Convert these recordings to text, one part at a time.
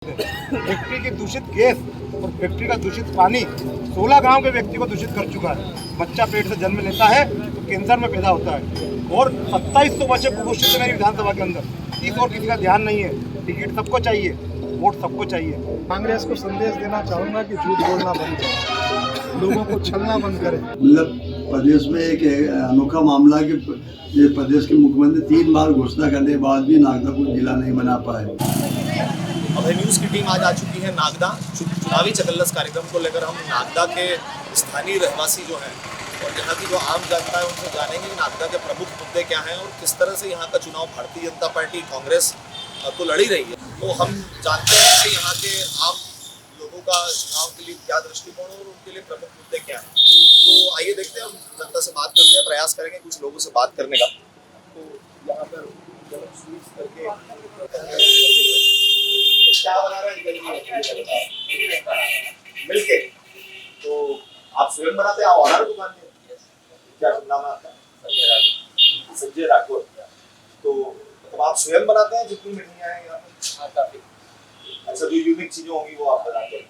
Factory की दूषित gas और फैक्ट्री का दूषित पानी 16 गांव के व्यक्ति को दूषित कर चुका है। बच्चा पेट से जन्म लेता है तो कैंसर में पैदा होता है और 2700 बच्चे कुपोषित है मेरी विधानसभा के अंदर। इस और किसी का ध्यान नहीं है। टिकट सबको चाहिए, वोट सबको चाहिए। कांग्रेस को संदेश देना चाहूँगा कि झूठ बोलना बंद करें, लोगों को छलना बंद करें। मतलब प्रदेश में एक अनोखा मामला कि ये प्रदेश के मुख्यमंत्री 3 बार घोषणा करने के बाद भी नागदा को जिला नहीं बना पाए। अभय न्यूज़ की टीम आज आ चुकी है नागदा। चुनावी चकल्लस कार्यक्रम को लेकर हम नागदा के स्थानीय रहवासी जो हैं और यहाँ की जो आम जनता है उनसे जानेंगे कि नागदा के प्रमुख मुद्दे क्या हैं और किस तरह से यहाँ का चुनाव भारतीय जनता पार्टी कांग्रेस तो लड़ी रही है। तो हम जानते हैं कि यहाँ के आम लोगों का चुनाव के लिए क्या दृष्टिकोण और उनके लिए प्रमुख मुद्दे क्या हैं। तो आइए देखते हैं, हम जनता से बात करते हैं, प्रयास करेंगे कुछ लोगों से बात करने का। तो यहाँ पर स्वीट्स करके क्या बना रहे हैं मिलके, तो आप स्वयं बनाते हैं? ऑनर दुकान में क्या नाम है आपका? संजय राठौर। तो आप स्वयं बनाते हैं? जितनी मिठाइयाँ हैं यहाँ पे अच्छा, जो यूनिक चीजें होंगी वो आप बनाते हैं।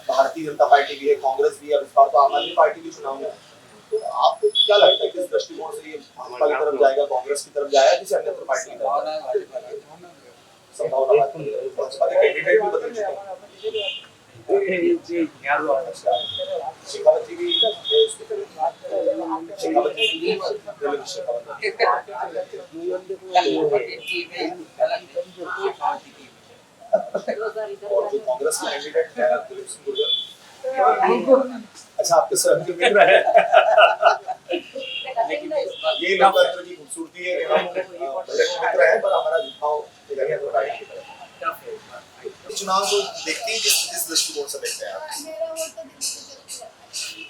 भारतीय जनता पार्टी भी है, कांग्रेस भी है, इस बार तो आम आदमी पार्टी भी चुनाव में है। तो आपको क्या लगता है किस दृष्टिकोण से ये भाजपा की तरफ जाएगा, कांग्रेस की तरफ जाएगा, किसी अन्य पार्टी की तरफ? संभावना भाजपा के कैंडिडेट भी बदल चुके हैं। शेखावती भी और जो कांग्रेस के कैंडिडेट है दिलीप सिंह गुर्जर, अच्छा आपके स्वयं के मित्र हैं। ये लोकतंत्र की खूबसूरती है, हम मित्र हैं पर हमारा झुकाव चुनाव को देखते हैं किस दृष्टिकोण से देखते हैं आप?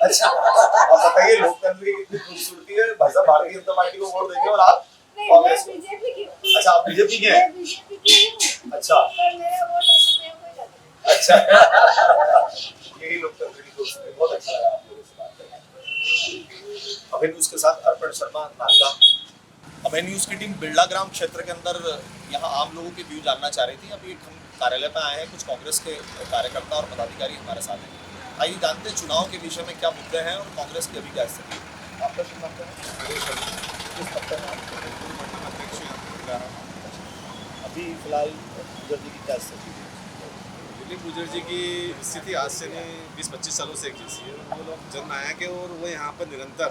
अच्छा, आप बताइए लोकतंत्र की कितनी खूबसूरती है। भाई साहब भारतीय जनता पार्टी को वोट देंगे और आप कांग्रेस को? अच्छा, आप बीजेपी के हैं? अच्छा अच्छा यही लोकतंत्र की खूबसूरती। बहुत अच्छा लगा आप लोगों से बात करके। अभय न्यूज़ के साथ अर्पण शर्मा, नागदा। अभय न्यूज़ की टीम बिरला ग्राम क्षेत्र के अंदर यहाँ आम लोगों के व्यू जानना चाह रही थी। अभी हम कार्यालय पर आए हैं, कुछ कांग्रेस के कार्यकर्ता और पदाधिकारी हमारे साथ हैं। आइए जानते हैं चुनाव के विषय में क्या मुद्दे हैं और कांग्रेस की अभी क्या स्थिति है। आपका शुभ नाम क्या है? अभी फिलहाल गुर्जर जी की क्या स्थिति है? दिलीप गुर्जर जी की स्थिति आज से नहीं 20-25 सालों से एक जैसी है। वो लोग जन्म आए के और वो यहाँ पर निरंतर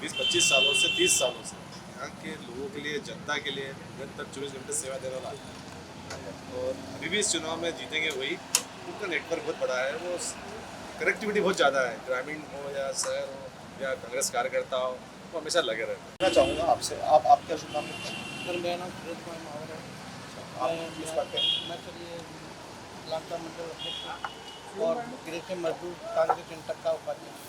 20-25 सालों से 30 सालों से यहाँ के लोगों के लिए, जनता के लिए निरंतर 24 घंटे सेवा देने वाला है और अभी भी इस चुनाव में जीतेंगे वही। उनका नेटवर्क बहुत बड़ा है, वो कनेक्टिविटी बहुत ज़्यादा है, ग्रामीण हो या शहर हो या कांग्रेस कार्यकर्ता हो, वो हमेशा लगे रहते हैं। मैं चाहूँगा आपसे, आप क्या शुभ नाम है? सर मेरा नाम सुरेश कुमार मावर है। मैं सर ये लाखा मंडल अध्यक्ष और ग्रेसिम मजदूर कांग्रेस जनता का उपाध्यक्ष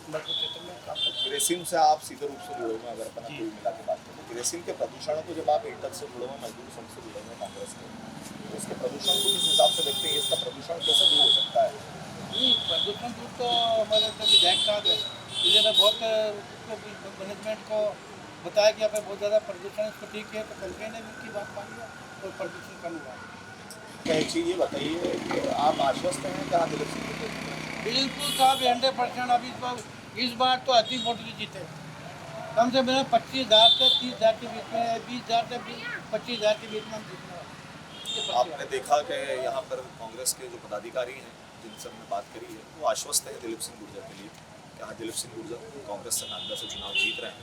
मजदूर क्षेत्र में काम करता हूं। ग्रेसिम से आप सीधे रूप से जुड़े हुए, अगर अपना कोई मिला के बात करें तो ग्रेसिम के प्रदूषणों को जब आप इंटर से जुड़े हुए, मजदूर संघ से जुड़े हुए कांग्रेस के, तो इसके प्रदूषण को किस हिसाब से देखते हैं? इसका प्रदूषण कैसे दूर हो सकता है? नहीं, प्रदूषण दूर तो हमारे तो विधायक साहब है, इन्होंने बहुत मैनेजमेंट को बताया कि यहाँ पे बहुत ज़्यादा प्रदूषण है, इसको ठीक है, तो कंपनी ने भी उनकी बात मानी और प्रदूषण कम हुआ। एक चीज़ ये बताइए कि आप आश्वस्त हैं कि हाँ दिलीप सिंह को? बिल्कुल साहब 100%। अभी इस बार तो अधिक वोट जीते, कम से कम 25,000 से 30,000 के बीच में, 20,000 से 25,000 के बीच में हम जीतना। आपने देखा कि यहाँ पर कांग्रेस के जो पदाधिकारी हैं जिनसे हमने बात करी है वो आश्वस्त है दिलीप सिंह गुर्जर के लिए कि हाँ दिलीप सिंह गुर्जर कांग्रेस से नागदा से चुनाव जीत रहे हैं।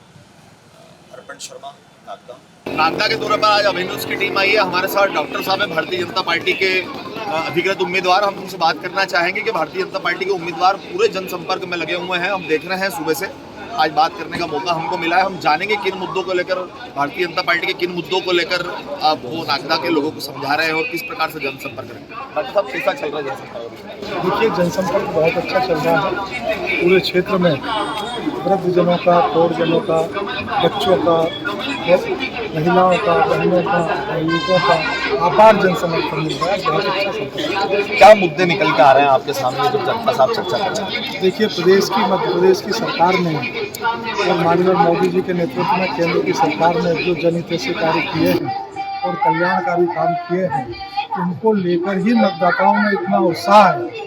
अर्पण शर्मा, नागदा। नागदा के दौरे पर आज अभय न्यूज़ की टीम आई है। हमारे साथ डॉक्टर साहब है, भारतीय जनता पार्टी के अधिकृत उम्मीदवार। हम उनसे बात करना चाहेंगे कि भारतीय जनता पार्टी के उम्मीदवार पूरे जनसंपर्क में लगे हुए हैं। हम देख रहे हैं सुबह से, आज बात करने का मौका हमको मिला है। हम जानेंगे किन मुद्दों को लेकर, भारतीय जनता पार्टी के किन मुद्दों को लेकर वो नागदा के लोगों को समझा रहे हैं और किस प्रकार से जनसंपर्क करेंगे। डॉक्टर साहब कैसा चल रहा है जनसंपर्क? देखिए, जनसंपर्क बहुत अच्छा चल रहा है। पूरे क्षेत्र में वृद्धजनों का, प्रौढ़जनों का, बच्चों का, महिलाओं का, बहनों का, युवकों का अपार जनसमर्थन मिल रहा है। बहुत अच्छा संपर्क। क्या मुद्दे निकल के आ रहे हैं आपके सामने जो जनता साहब चर्चा कर रहे हैं? देखिए, मध्य प्रदेश की सरकार ने और माननीय मोदी जी के नेतृत्व में केंद्र की सरकार ने जो जनहितैषी कार्य किए हैं और कल्याणकारी काम किए हैं, उनको लेकर ही मतदाताओं में इतना उत्साह है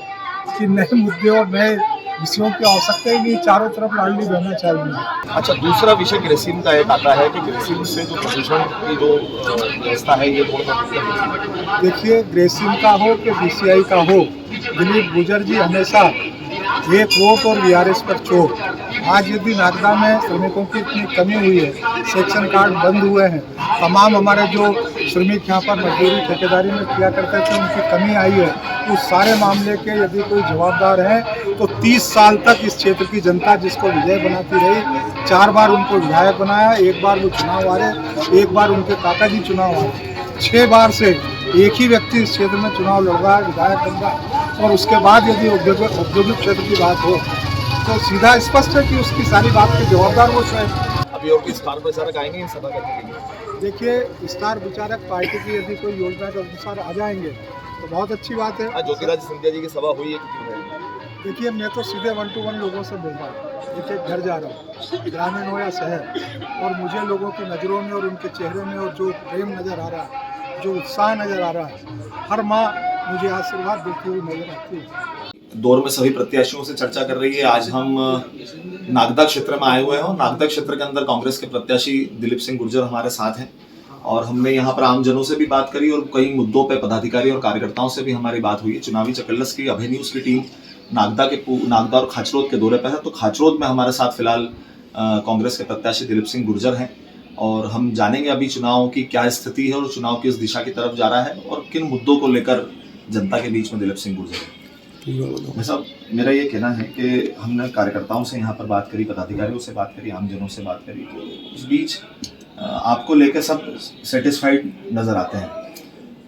कि नए मुद्दे और नए विषयों की आवश्यकता ही नहीं, चारों तरफ लाडली बहना चाहिए। अच्छा, दूसरा विषय ग्रेसिम का एक आता है कि ग्रेसिम से जो प्रदूषण की जो व्यवस्था है ये थोड़ा देखिए, ग्रेसिम का हो कि बीसीआई का हो, दिलीप गुर्जर जी हमेशा एक वोट और वीआरएस पर चोट। आज यदि नागदा में श्रमिकों की इतनी कमी हुई है, सेक्शन कार्ड बंद हुए हैं, तमाम हमारे जो श्रमिक यहाँ पर मजदूरी ठेकेदारी में किया करते थे उनकी कमी आई है, उस सारे मामले के यदि कोई जवाबदार है तो 30 साल तक इस क्षेत्र की जनता जिसको विजय बनाती रही, 4 बार उनको विधायक बनाया, 1 बार वो चुनाव हारे, 1 बार उनके काका जी चुनाव हारे, 6 बार से एक ही व्यक्ति इस क्षेत्र में चुनाव लड़ रहा है, विधायक बन रहा है। और उसके बाद यदि औद्योगिक क्षेत्र की बात हो तो सीधा स्पष्ट है कि उसकी सारी बात के जवाबदार वो स्वयं। अभी और स्टार प्रचारक आएंगे सभा करने के लिए? देखिए, स्टार विचारक पार्टी की यदि कोई योजना के अनुसार आ जाएंगे तो बहुत अच्छी बात है। ज्योतिरादित्य सिंधिया जी की सभा हुई है कि क्यों है? देखिए, मैं तो सीधे 1 to 1 लोगों से मिल रहा हूँ, एक घर जा रहा हूँ, ग्रामीण हो या शहर, और मुझे लोगों की नज़रों में और उनके चेहरे में और जो प्रेम नज़र आ रहा है, जो उत्साह नज़र आ रहा है, हर माँ मुझे आशीर्वाद देती हुई नजर आती है। दौर में सभी प्रत्याशियों से चर्चा कर रही है। आज हम नागदा क्षेत्र में आए हुए हैं और नागदा क्षेत्र के अंदर कांग्रेस के प्रत्याशी दिलीप सिंह गुर्जर हमारे साथ हैं और हमने यहाँ पर आमजनों से भी बात करी और कई मुद्दों पे पदाधिकारी और कार्यकर्ताओं से भी हमारी बात हुई है। चुनावी चकल्लस की अभय न्यूज़ की टीम नागदा और खाचरोद के दौरे पर है, तो खाचरोद में हमारे साथ फिलहाल कांग्रेस के प्रत्याशी दिलीप सिंह गुर्जर हैं और हम जानेंगे अभी चुनाव की क्या स्थिति है और चुनाव किस दिशा की तरफ जा रहा है और किन मुद्दों को लेकर जनता के बीच में दिलीप सिंह गुर्जर। साहब, मेरा ये कहना है कि हमने कार्यकर्ताओं से यहाँ पर बात करी, पदाधिकारियों से बात करी, आमजनों से बात करी, तो उस बीच आपको लेकर सब सेटिस्फाइड नज़र आते हैं।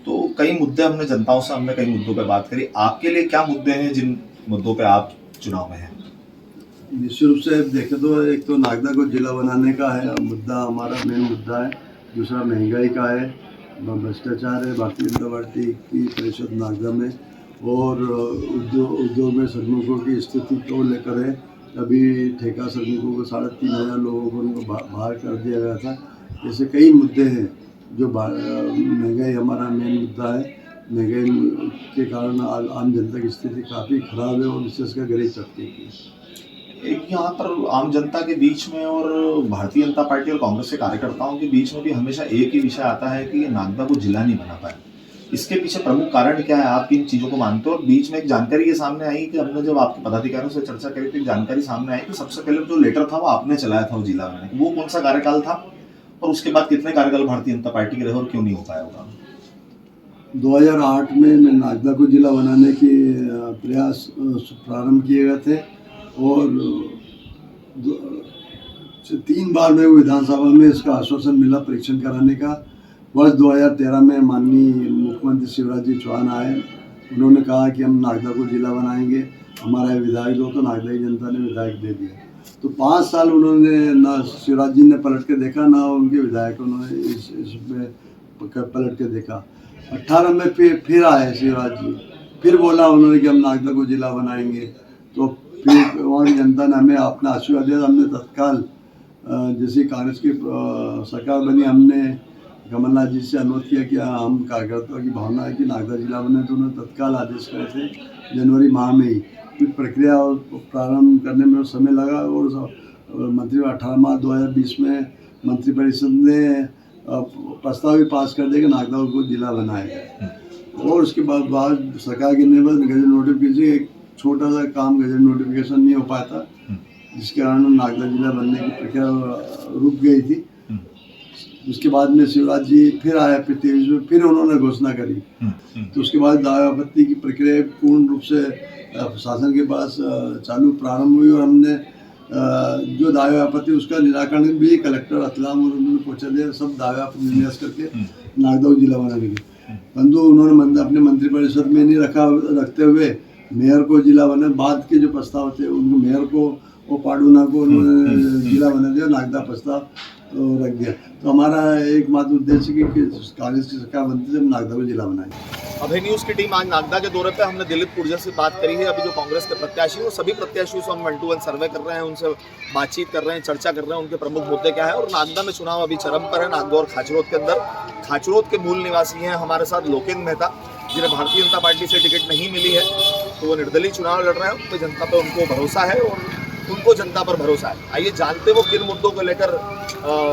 तो कई मुद्दे हमने कई मुद्दों पर बात करी। आपके लिए क्या मुद्दे हैं जिन मुद्दों पर आप चुनाव में हैं? निश्चित रूप से देखें तो एक तो नागदा को जिला बनाने का है मुद्दा, हमारा मेन मुद्दा है। दूसरा महंगाई का है, भ्रष्टाचार है भारतीय जनता पार्टी की परिषद नागदा में, और उद्योग में श्रमिकों की स्थिति को लेकर है। अभी ठेका श्रमिकों को 3500 लोगों को उनको बाहर कर दिया गया था। ऐसे कई मुद्दे हैं जो महंगाई हमारा मेन मुद्दा है। महंगाई के कारण आम जनता की स्थिति काफ़ी खराब है और विशेषकर गरीब तबके की। एक यहाँ पर आम जनता के बीच में और भारतीय जनता पार्टी और कांग्रेस के कार्यकर्ताओं के बीच में भी हमेशा एक ही विषय आता है कि ये नागदा को जिला नहीं बना पाए। इसके पीछे प्रमुख कारण क्या है? आप इन चीज़ों को मानते हो? और बीच में एक जानकारी ये सामने आई कि हमने जब आपके पदाधिकारियों से चर्चा करी तो जानकारी सामने आई कि सबसे पहले जो लेटर था वो आपने चलाया था वो जिला बनाने, वो कौन सा कार्यकाल था और उसके बाद कितने कार्यकाल भारतीय जनता पार्टी के रहे और क्यों नहीं हो पाया होगा? 2008 में नागदा को जिला बनाने के प्रयास प्रारंभ किए गए थे और 3 बार में विधानसभा में इसका आश्वासन मिला परीक्षण कराने का। वर्ष 2013 में माननीय मुख्यमंत्री शिवराज जी चौहान आए, उन्होंने कहा कि हम नागदा को जिला बनाएंगे, हमारा विधायक दो, तो नागदा की जनता ने विधायक दे दिया। तो 5 साल उन्होंने ना शिवराज जी ने पलट के देखा, ना उनके विधायकों ने इसमें पलट के देखा। 18 में फिर आए शिवराज जी, फिर बोला उन्होंने कि हम नागदा को जिला बनाएंगे। तो फिर वहाँ की जनता ने हमें अपना आशीर्वाद दिया। हमने तत्काल जैसे कांग्रेस की सरकार बनी, हमने कमलनाथ जी से अनुरोध किया कि हम कार्यकर्ताओं की भावना है कि नागदा जिला बने, तो उन्होंने तत्काल आदेश करे थे जनवरी माह में ही। फिर प्रक्रिया प्रारंभ करने में समय लगा और मंत्री 18 मार्च 2020 में मंत्रिपरिषद ने प्रस्ताव भी पास कर दिया कि नागदा को जिला बनाएगा। और उसके बाद सरकार गिरने पर गजट नोटिफिकेशन, एक छोटा सा काम गजट नोटिफिकेशन नहीं हो पाया था, जिसके कारण नागदा जिला बनने की प्रक्रिया रुक गई थी। उसके बाद में शिवराज जी फिर आया, फिर 23 में फिर उन्होंने घोषणा करी। तो उसके बाद दावा आपत्ति की प्रक्रिया पूर्ण रूप से शासन के पास चालू प्रारंभ हुई और हमने जो दावे आपत्ति उसका निराकरण भी कलेक्टर रतलाम और उन्होंने पहुँचा दिया, सब दावे आपत्ति निरस्त करके नागदा को जिला बनाने के। परंतु उन्होंने अपने मंत्रिपरिषद में नहीं रखते हुए मेयर को जिला बना, बाद के जो प्रस्ताव थे उनको मेयर को और पाडुना को उन्होंने जिला बना दिया, नागदा प्रस्ताव रख दिया। तो हमारा एकमात्र उद्देश्य कि कांग्रेस की सरकार बनती है हम नागदा को जिला बनाएं। अभय न्यूज़ की टीम आज नागदा के दौरे पे हमने दिलीप गुर्जर से बात करी है। अभी जो कांग्रेस के प्रत्याशी हैं वो सभी प्रत्याशियों से हम 1 to 1 सर्वे कर रहे हैं, उनसे बातचीत कर रहे हैं, चर्चा कर रहे हैं, उनके प्रमुख मुद्दे क्या है। और नागदा में चुनाव अभी चरम पर है, नागदा और खाचरोद के अंदर। खाचरोद के मूल निवासी हैं हमारे साथ लोकेंद्र मेहता। जिन्हें भारतीय जनता पार्टी से टिकट नहीं मिली है तो वो निर्दलीय चुनाव लड़ रहे हैं, तो जनता पर उनको भरोसा है और उनको जनता पर भरोसा है। आइए जानते वो किन मुद्दों को लेकर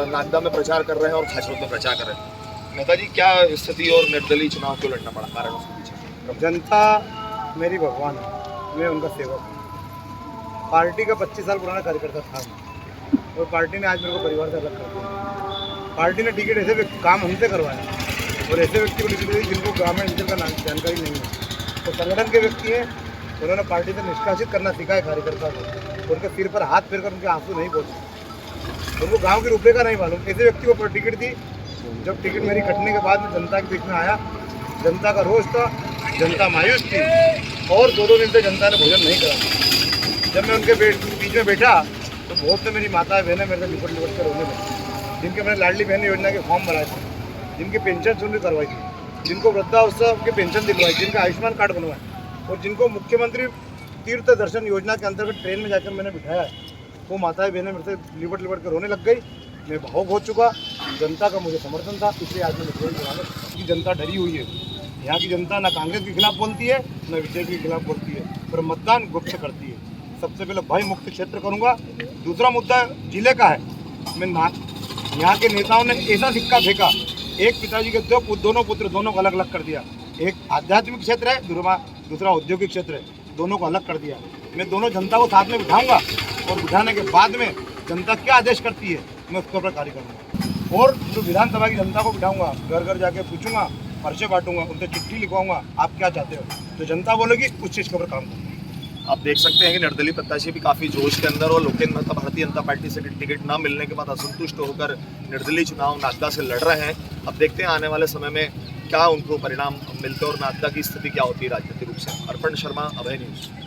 नागदा में प्रचार कर रहे हैं और खासरोद में प्रचार कर रहे हैं। नेताजी, क्या स्थिति और निर्दलीय चुनाव क्यों लड़ना पड़ा, कारण उसके पीछे? जनता मेरी भगवान है, मैं उनका सेवक हूँ। पार्टी का 25 साल पुराना कार्यकर्ता था मैं, और पार्टी ने आज मेरे को परिवार से अलग कर दिया। पार्टी ने टिकट ऐसे काम हमसे करवाया और ऐसे व्यक्ति को टिकट दी जिनको ग्रामीण अंचल का जानकारी नहीं है। तो संगठन के व्यक्ति हैं, उन्होंने पार्टी से निष्कासित करना सीखा है कार्यकर्ता को। उनके सिर पर हाथ फेर कर उनके आंसू नहीं पहुँचे, उनको गाँव के रुपये का नहीं मालूम। ऐसे व्यक्ति को टिकट दी। जब टिकट मेरी कटने के बाद में जनता के बीच में आया, जनता का रोष था, जनता मायूस थी और 2-2 दिन से जनता ने भोजन नहीं करा। जब मैं उनके बीच में बैठा तो बहुत से मेरी माताएं बहनें मेरे से लिपट लिपट कर रोने लगी, जिनके मैंने लाडली बहन योजना के फॉर्म भराए थे, जिनकी पेंशन शुरू करवाई थी, जिनको वृद्धावस्था की पेंशन दिलवाई, जिनका आयुष्मान कार्ड बनवाए और जिनको मुख्यमंत्री तीर्थ दर्शन योजना के अंतर्गत ट्रेन में जाकर मैंने बिठाया है, वो माताएं बहनें मेरे से लिपट लिपट कर रोने लग गई। मैं भावुक हो चुका। जनता का मुझे समर्थन था, इसलिए आज मैं निर्दलीय चुनाव की जनता डरी हुई है। यहाँ की जनता ना कांग्रेस के खिलाफ बोलती है, ना विजय के खिलाफ बोलती है, पर मतदान गुप्त करती है। सबसे पहले भय मुक्त क्षेत्र करूँगा। दूसरा मुद्दा जिले का है। मैं यहाँ के नेताओं ने ऐसा सिक्का फेंका, एक पिताजी के दोनों पुत्र दोनों को अलग अलग कर दिया। एक आध्यात्मिक क्षेत्र है, दूसरा औद्योगिक क्षेत्र है, दोनों को अलग कर दिया। मैं दोनों जनता को साथ में बिठाऊंगा और बिठाने के बाद में जनता क्या आदेश करती है मैं उसके ऊपर कार्य करूँगा। और जो विधानसभा की जनता को बिठाऊंगा, घर घर जाके पूछूंगा, पर्चे बांटूंगा, उनसे चिट्ठी लिखवाऊंगा, आप क्या चाहते हो, तो जनता बोलेगी उस चीज़ के ऊपर काम करूँगा। आप देख सकते हैं कि निर्दलीय प्रत्याशी भी काफ़ी जोश के अंदर और लोकेन मेहता भारतीय जनता पार्टी से टिकट न मिलने के बाद असंतुष्ट होकर निर्दलीय चुनाव नागदा से लड़ रहे हैं। अब देखते हैं आने वाले समय में क्या उनको परिणाम मिलते और नागदा की स्थिति क्या होती है राजनीतिक रूप से। अर्पण शर्मा, अभय न्यूज़।